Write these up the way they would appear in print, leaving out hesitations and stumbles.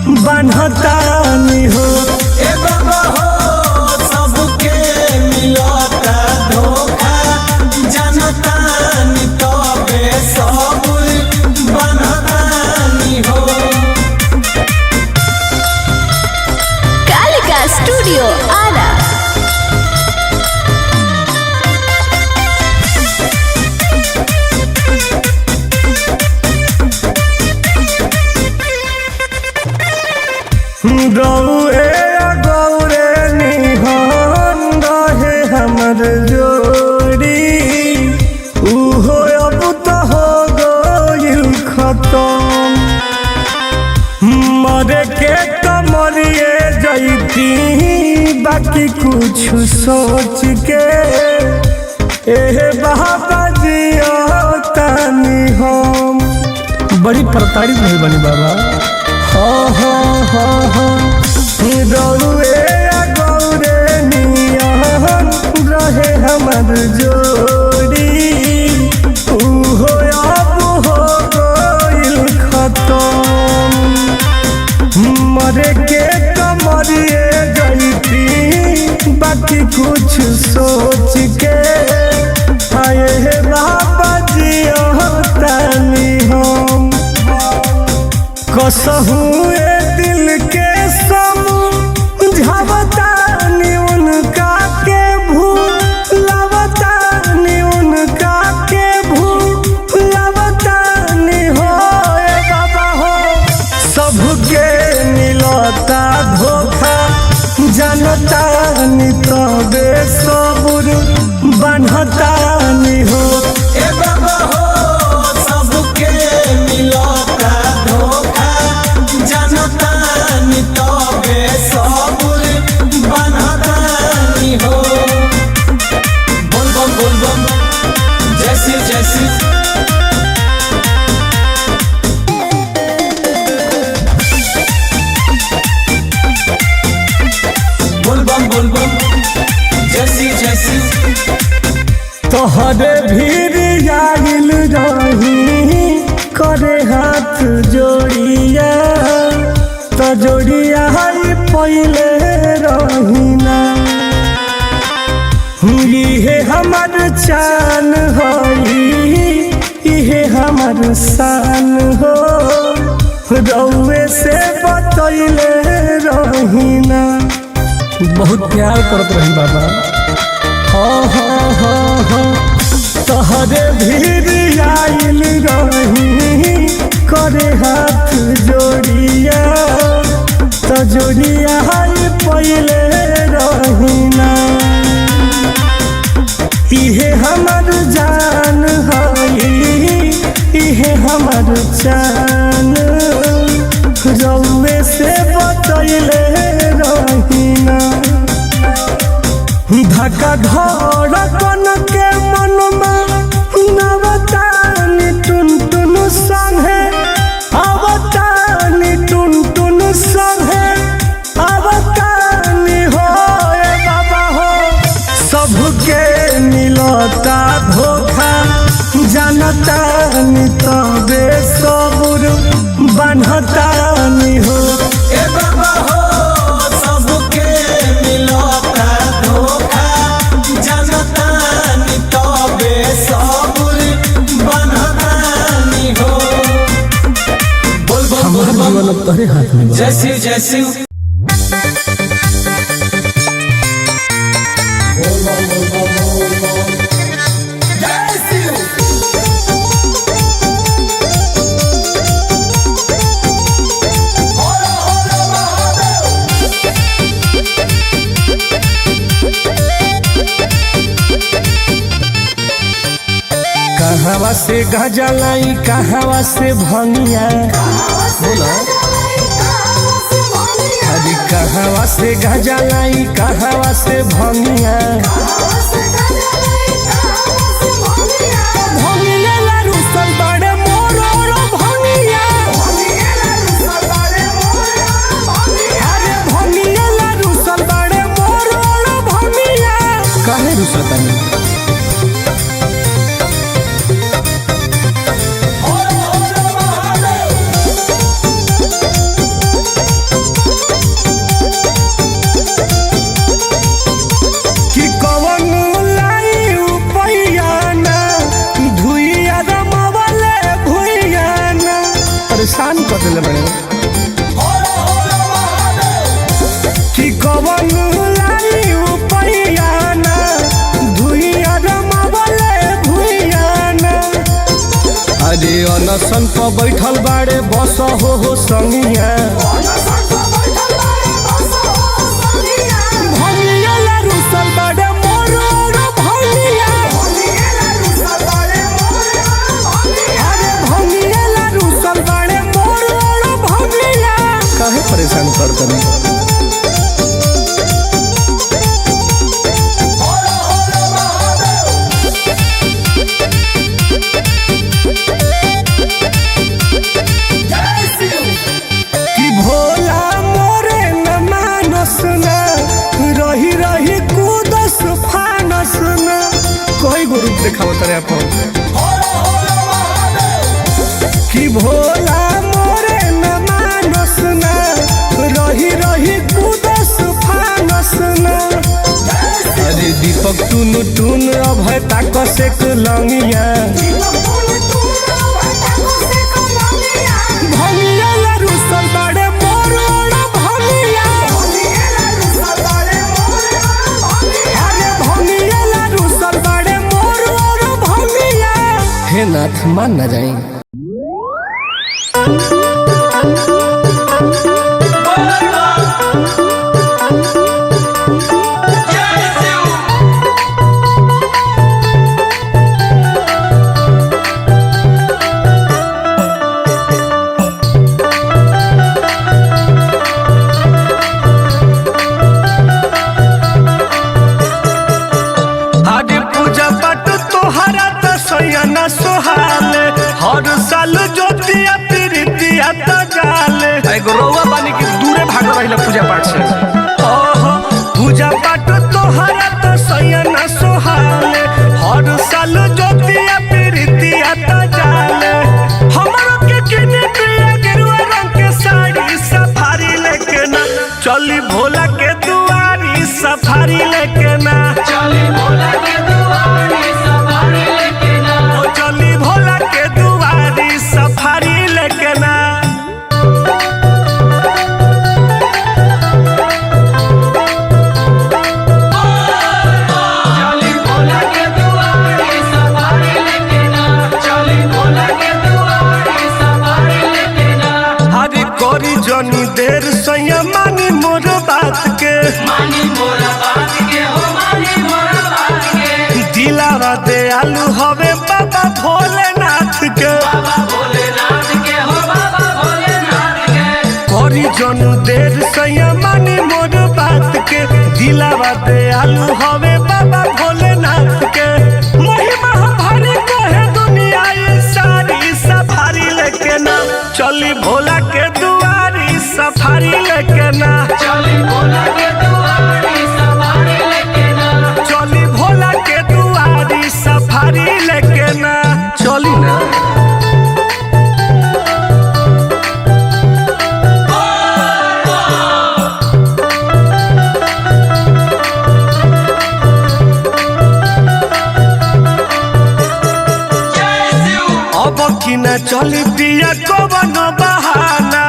बनतानी हो। ए बाबा हो सबके मिलता धोखा जनतानी तबे सबुर बनतानी हो। कालिका स्टूडियो आरा। गौरे गौरे निहन रहे हमर जोड़ी उहो अब तो हो गइल खत्म। मरे के तो मरिए जैती बाकी कुछ सोच के एहे बाबा जियो तानी हम। बड़ी प्रताड़ित नहीं बनी बाबा। गौरे गौरे नियन रहे हमर जोड़ी उहो अब हो गइल खत्म। मरे के कमरिए जैती बाकी कुछ सोच के आए बाबा जियो तानी हम। कसहू दिल के समझावतानी उनका के भूलवतानी उनका के भूलवतानी हो। ए बाबा हो सबके मिलता धोखा जनतानी तबे सबुर बनतानी हो। ए बाबा हो सबके मिलता धोखा जनतानी तबे सबुर बनतानी हो। बोल बम जैसी जैसी बोल बम जैसी जैसी तोहरे भीड़ आगिल रही करे हाथ जोड़िया तो जोड़िया पहले रहीना। इहे हमर चान हई इहे हमर शान हो रउए से बतैले रहीना। बहुत प्यार करत रही बाबा। तोहरे भीड़ आइल रही करे हाथ जोड़िया तो जोड़िया पहले रहीना। इहे हमर जान हई इहे हमर चान रउए से बतैले रहीना। धक्का धड़कन के मनमा नवतानी टुन टुन संगे अवतानी टुन टुन संगे अवतानी हो। ए बाबा हो सबके मिलता धोखा जनतानी तबे सबुर बनतानी हो। ए बाबा हो सबके मिलता धोखा जनतानी तबे सबुर बनतानी हो। बोल बम तोहरे हाथ में जैसी जैसी कहवा से गजलाई कहवा से भंगिया अरे कहवा से गजलाई कहवा से भंगिया। भंगिया लारू सल बड़े मोरो भंगिया। अरे भंगिया लारू सल बड़े मोरो भंगिया। काहे रुसतानी सन पर बैठल बाड़े बस हो संगिया भंगिया ला रुसल बाड़े मोर भंगिया अरे भंगिया ला रुसल बाड़े मोर भंगिया काहे परेशान कर दनी देखावत रे अपन कि भोला मोरे न मानस ना रही रही कुदस फानस ना अरे दीपक टुन टुन अभय ताक से लंगिया भंगिया ला रुसल बाड़े मोर भंगिया अरे भंगिया ला रुसल बाड़े हे नाथ मान न जाए सोहाले हर साल ज्योतिया प्रीतिया तजाले एगो रउआ बानी के दूरे भाग रहिला पूजा पाठ से ओहो पूजा पाठ तोहरा त सयना सोहाले हर साल ज्योतिया प्रीतिया तजाले हमरो के किने पिया गेरुआ रंग के साड़ी सफारी लेके ना चली भोला के दुआरी सफारी लेके ना चली भोला के दुआरी सफारी लेके ना चली भोला के दुआरी सफारी लेके ना चली भोला के दुआरी सफारी लेके ना चली भोला के दुआरी सफारी लेके ना हरि कोरी जनी देर सैया मानी मोर बात के मानी मोर बात के हो मानी मोर बात के दिलावा दे आलू हवे बाबा भोलेनाथ के बाबा भोलेनाथ के हो बाबा भोलेनाथ के कोरी जनु देर सैया मानी मोर बात के दिलावा दे आलू हवे बाबा भोलेनाथ के महिमा भारी कहे दुनिया ये सारी सफारी लेके ना चली भोला के दुआरी सफारी लेके ना चली भोला के दुआरी सफारी लेके ना चली भोला के दुआरी सफारी लेके ना चली ना अब की ना चली पिया कवन बहाना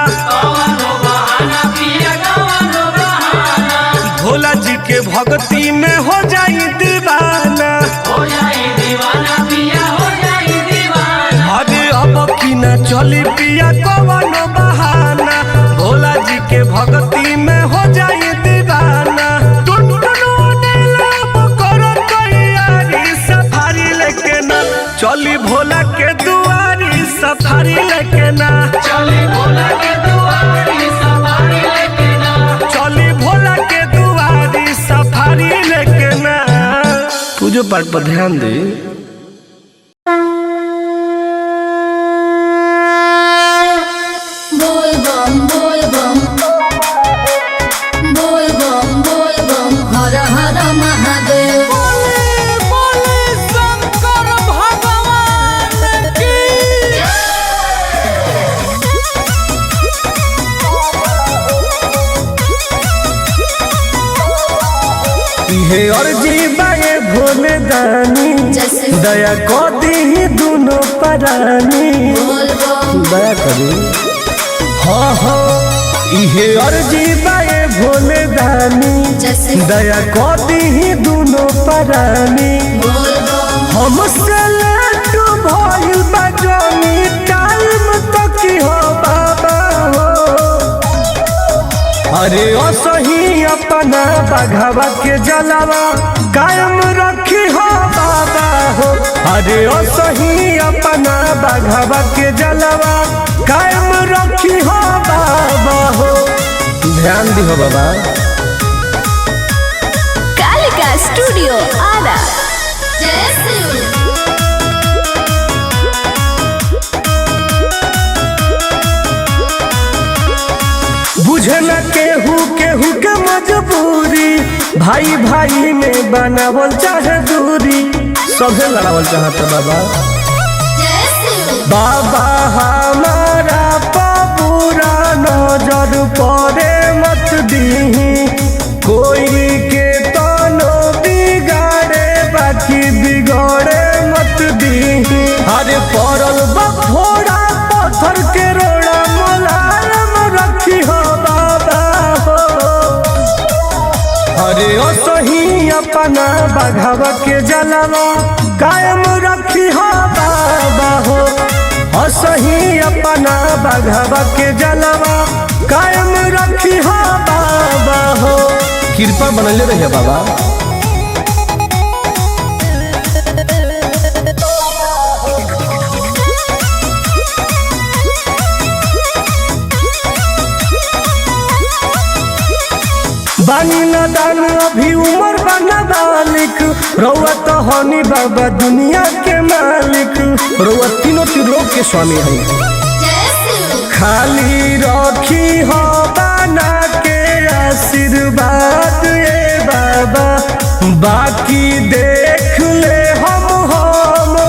पिया कवन बहाना भोला जी के भक्ति में हो जाई दीवाना हो जाई दीवाना पिया हो जाई दीवाना अरे अब की ना चली पिया कवन बहाना भोला जी के भक्ति में हो जाई दीवाना सफारी लेके ना चली भोला के दुआरी सफारी लेके ना चली भोला के दुआरी सफारी लेके ना चली भोला के दुआरी सफारी लेके ना पूजो पाठ पर ध्यान दे बोल बम बोल बम बोल बम बोल बम हर हर महादेव हे अर्जी बागे भोले दानी दया को दी दोनों परानी दया करी हाँ हाँ इहे अर्जी बागे भोले दानी दया को दी दोनों परानी हमसे लड्डू भइल बा जमी टाल अरे ओ सही अपना बघवा के जलवा कायम रखी हो बाबा हो। अरे ओ सही अपना बघवा के जलवा कायम रखी हो बाबा हो। ध्यान दी हो बाबा। कालिका स्टूडियो आरा। जय शिव। बुझे न केहू केहू के मजबूरी, भाई भाई में बनावल चाहे दूरी, सभे लड़ावल चाहता बाबा। जय शिव। बाबा हमारा पूरा नजर पड़े मत दीही, कोई के तनो बिगाड़े बाकी बिगड़े मत दीही। अरे पड़ल बफोड़ा पत्थर के रोड़ा मुलायम रखी हो बाबा हो। अरे ओ सही अपना बघवा के जलवा कायम रखी हो बाबा हो। ओ सही अपना बघवा के जलवा कायम रखी हो बाबा हो। कृपा बनले रहिए बाबा। बानी न दान अभी उमर बना बालिक, रउआ तो हनी बाबा दुनिया के मालिक, रउआ तीनों त्रिलोक के स्वामी है। जय शिव। खाली रखी हो बना के आशीर्वाद ए बाबा, बाकी देख ले हम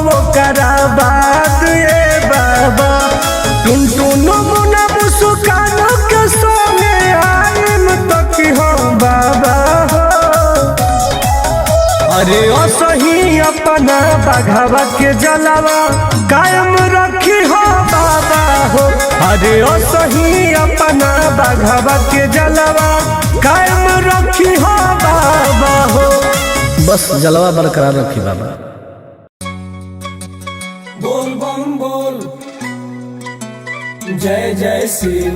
वो करा बात ए बाबा। टुन टुन मुना मुस्कान के सोने आइम तक हो बाबा हो। अरे ओ सही अपना बघवा के जलवा कायम रखी हो बाबा हो। अरे ओ सही अपना बघवा के जलवा कायम रखी हो बाबा हो। बस जलवा बरकरार रखी बाबा। बोल बम बोल, जय जय शिव।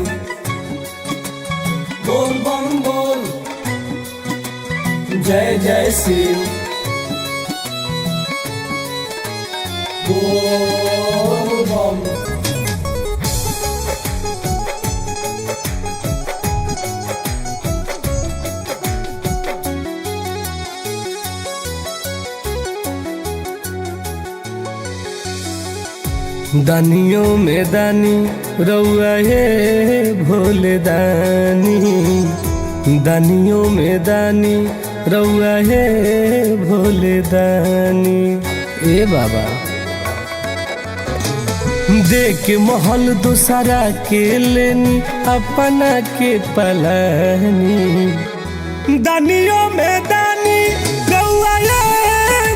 बोल बम बोल, जय जय शिव। बोल बम। दानियों में दानी रउआ हे भोले दानी, दानियों में दानी रउआ हे भोले दानी। ए बाबा देख महल दूसरा के लेनी अपना के पलानी, दानियों में दानी रउआ हे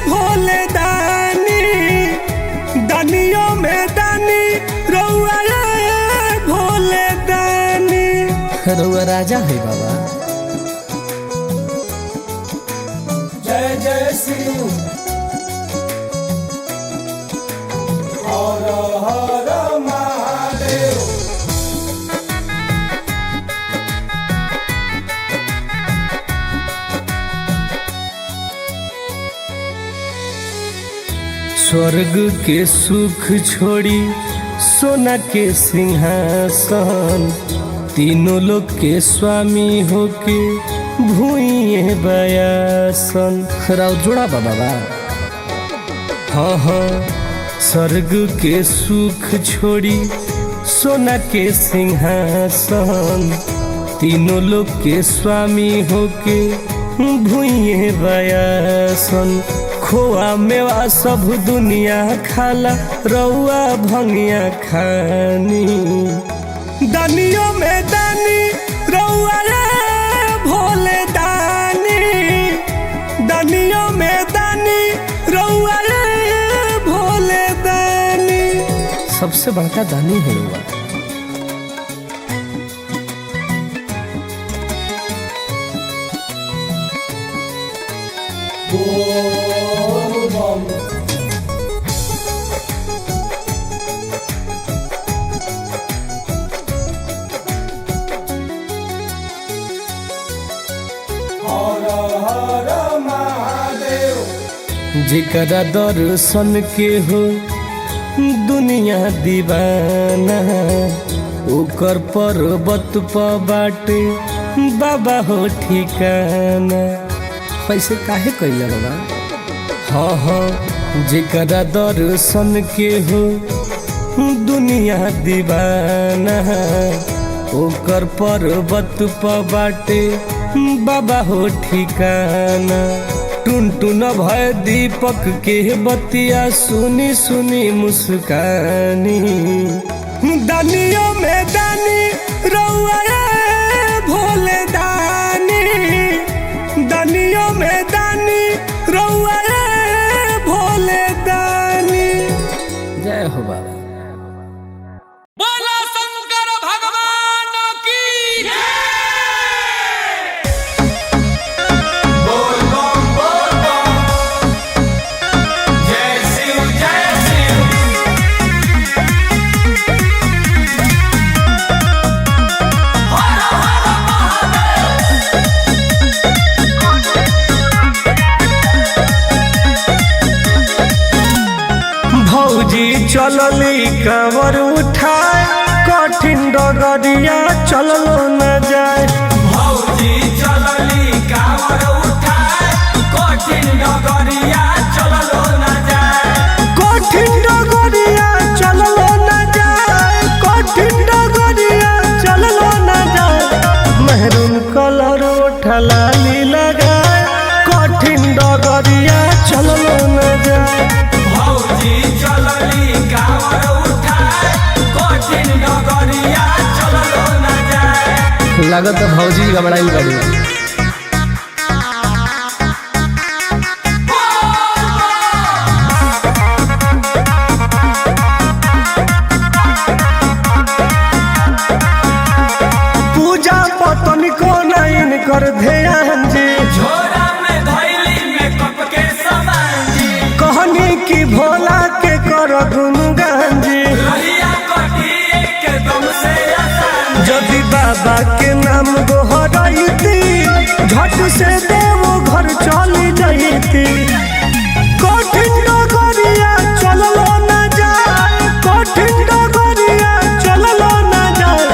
भोले दानी, दानियों में दानी रउआ हे भोले दानी। रउआ राजा है बाबा। जय जय शिव। हर हर महादेव। स्वर्ग के सुख छोड़ी सोना के सिंहासन, तीनों लोग के स्वामी होके भूइए बयासन। राव जोड़ा बाबा। हाँ हाँ स्वर्ग के सुख छोड़ी सोना के सिंहासन, तीनों लोग के स्वामी होके भूइए बयासन। खोआ मेवा सब दुनिया खाला, रउआ भंगिया खानी, दानियों में दानी रउआ रे भोले दानी, दानियों में दानी रउआ रे भोले दानी। सबसे बड़का दानी है रउआ। बोल बम। हर महादेव। जेकरा दर्शन के हो दुनिया दीवाना, ओकर पर्वत पर बाटे बाबा हो ठिकाना। ऐसे काहे कइला बाबा? हाँ हाँ, जेकरा दर्शन के हो दुनिया दीवाना, ओकर पर्वत पर बाटे बाबा हो ठिकाना। टुन टुन भय दीपक के बतिया सुनी सुनी मुस्कानी। दानियों में दानी रउआ भोले दानी, दानियों में दानी रउआ भोले दानी। जय हो बाबा। बोला शंकर भगवान की बोल बम जय शिव जय शिव। हर हर महादेव। भौजी चलली कांवर उठाए, कठिन डगरिया चललो न जाए। भौजी चलली कांवर उठाए, कठिन डगरिया चललो न जाए। कठिन डगरिया चललो न जाए, कठिन डगरिया चललो न जाए। मेहरून कलर उठलाली लगाए, कठिन डगरिया चललो न जाए। भौजी चलली कांवर उठाए, कठिन डगरिया चललो न जाए। लागत भौजी घबराई बड़ी। पूजा पतन को नहीं कर ध्यान जी, झोरा में धैली मेकअप के सामान जी। कहनी की भोला के कर गुनगान जी। रहिया कटी एकदम से आसान। यदि बाबा के नाम गोहराइती, झट से देव घर चली जाइती। कठिन डगरिया चललो न जाए, कठिन डगरिया चललो न जाए।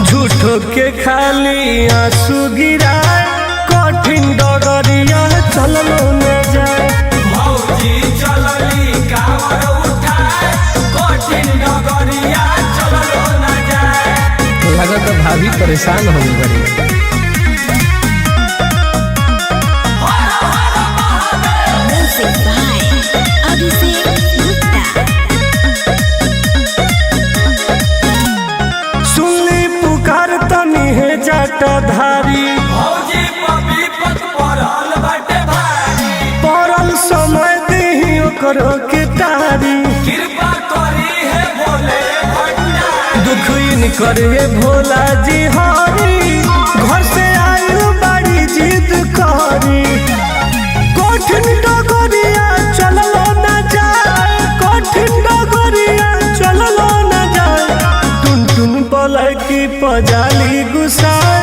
झूठो के खाली आंसू गिराए, कठिन डगरिया चललो न जाए। भौजी चलली कांवर उठाए, कठिन डगरिया चललो न जाए। लगत भाभी परेशान हो गई बड़ी। हर हर Mahadev. Music by Abhishek Gupta. सुनली पुकार तनी है जटाधारी, भौजी पीपत पड़ल बाटे भारी। पड़ल समय दही ओकरो के तारी। कृपा करी है भोले भंडारी। दुख इनकर ये भोला जी हारी, घर से आयु बड़ी जिद करी। कठिन डगरिया चललो न जाए, कठिन डगरिया चललो न जाए। टुन टुन पलय की पजाली गुसाए,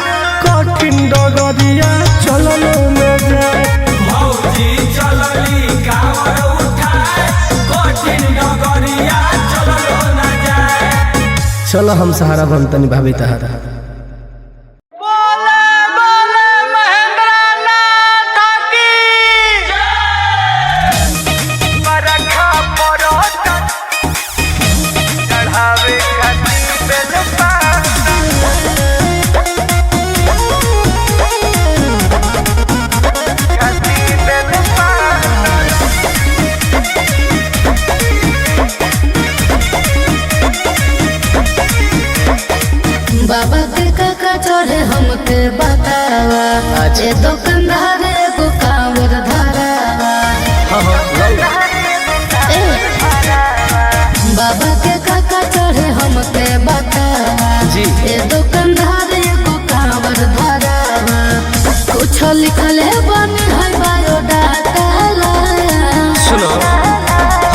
कठिन डगरिया चललो न जाए। भौजी चलली कांवर उठाए, कठिन डगरिया चललो न जाए। चलो हम सहारा बनतनी भाभी तहारा। बोले बोले महेंद्रनाथ की बरखा पड़त चढ़ावे खातिर बेल पाता। खातिर बेल पाता। बाबा के काका चढ़े हमके बतावा, जे दुकानदार एगो कांवर धरावा। ए, बाबा के काका चढ़े हमके बतावा, जी। ए दुकानदार एगो कांवर धरावा। कुछ लिखल है बनी है बायोडाटा। सुनो,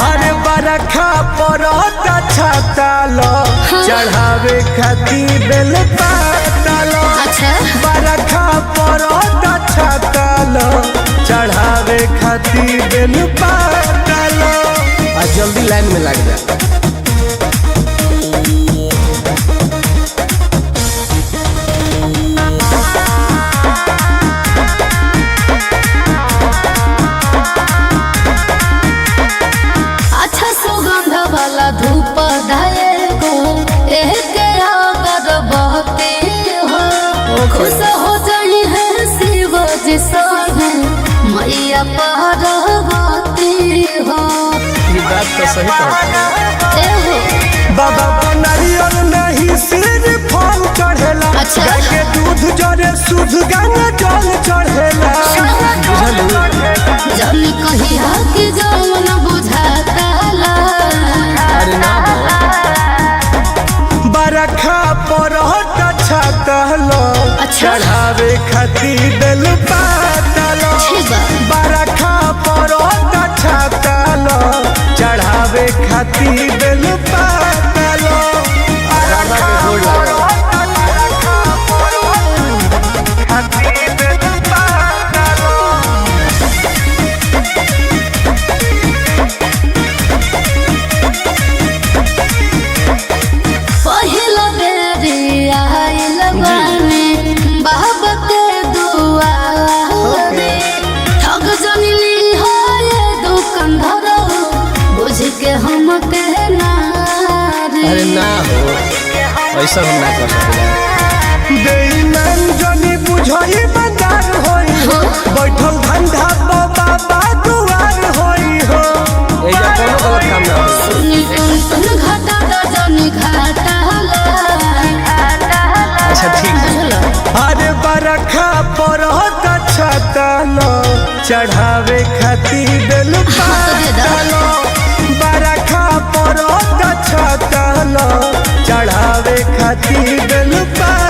हर बरखा पड़त छाता लो, चढ़ावे खातिर बेल पाता लो। अच्छा। बरखा पड़त छाता लो, खातिर बेल पातालो। आज जल्दी लाइन में लग जा। अच्छा सुगंध वाला धूप धाये को एक अगरबत्ती हो, खुश हो जाई है शिव जी सोहे मैया पार्वती हो। ये बात तो सही कहता ए हो बाबा बनरियल नहीं सिर फल चढ़ेला। अच्छा। गाय के दूध जरे शुद्ध गंगा जल चढ़ेला। जल कही कि जौन बुझाता ला। अरे ना बरखा परहट छातलो। अच्छा। चढ़ावे खातिर बेल पातालो। ठीक बा। बरखा परहट छातलो। चढ़ावे खातिर बेल पातालो। बाबा के गोड़ लगा। खातिर बेल पातालो। पहिला बेरी आइल बानी बाबा के दुआरे। ठग जनिली हो ये दुकानदार, बुझ के हम के नारे। अरे ना हो, ऐसा हम ना कर सकेला। बेईमान जनी बुझई बंदार होई हो। बैठल धंधा बाबा दुआर होई हो। एजा कोनो गलत काम ना हो। सुनी टुन घाटा दा जनी घाटा ला। अच्छा ठीक है। अरे बरखा परहत छातलो। चढ़ावे खातिर बेल पातालो। बरखा परहत छातलो। चढ़ावे खातिर बेल पातालो।